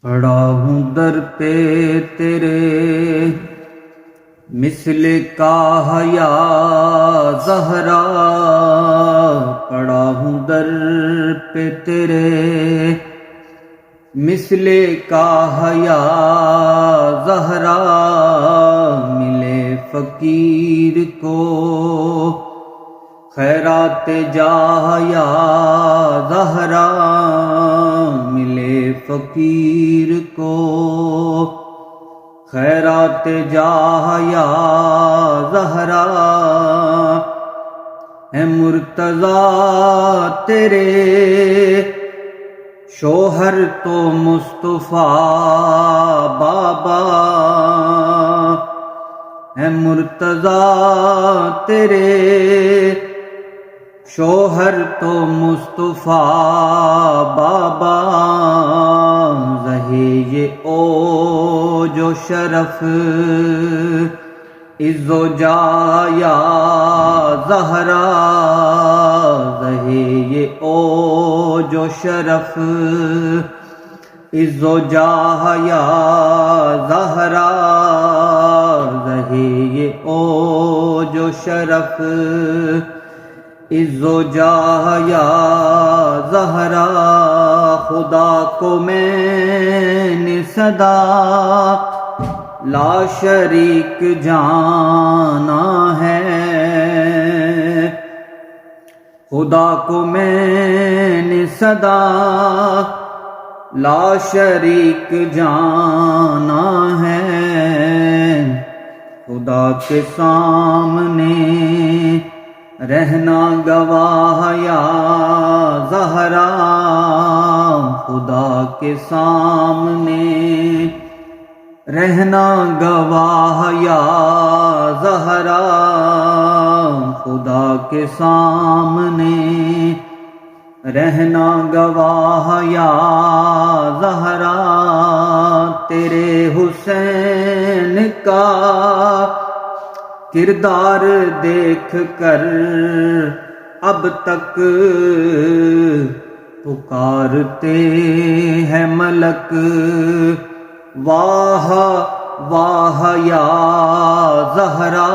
پڑا ہوں در پہ تیرے مثل کا حیا زہرا، پڑا ہوں در پہ تیرے مثل کا حیا زہرا، ملے فقیر کو خیرات جاہ یا زہرا، ملے فقیر کو خیرات جاہ یا زہرا، ہے مرتضیٰ تیرے شوہر تو مصطفیٰ بابا، ہے مرتضیٰ تیرے شوہر تو مصطفیٰ بابا، رہے یہ اوج و شرف عز و جاہ یا زہرا، رہے یہ اوج و شرف عز و جاہ یا زہرا، رہے یہ اوج و شرف عز و جاہ یا زہرا، خدا کو میں نے صدا لا شریک جانا ہے، خدا کو میں نے صدا لا شریک جانا ہے، خدا کے سامنے رہنا گواہ یا زہرا، خدا کے سامنے رہنا گواہ یا زہرا، خدا کے سامنے رہنا گواہ یا زہرا، تیرے حسین کا کردار دیکھ کر اب تک پکارتے ہیں ملک، واہ واہ یا زہرا،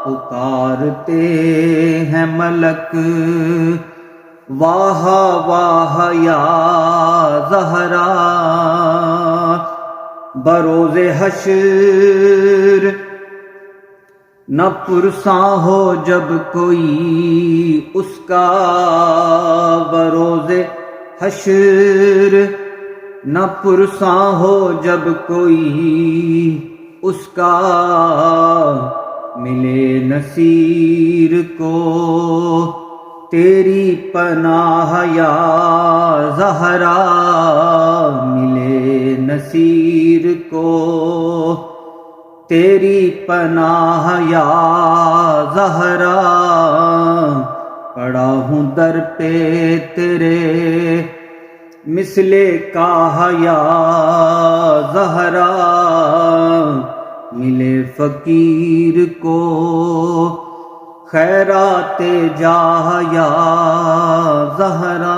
پکارتے ہیں ملک، واہ واہ یا زہرا، بروز حشر نہ پرساں ہو جب کوئی اس کا، بروز حشر نہ پرساں ہو جب کوئی اس کا، ملے نصیر کو تیری پناہ یا زہرا، ملے نصیر کو تیری پناہ یا زہرا، پڑا ہوں در پہ تیرے مثل کا حیا زہرا، ملے فقیر کو خیرات جاہ یا زہرا۔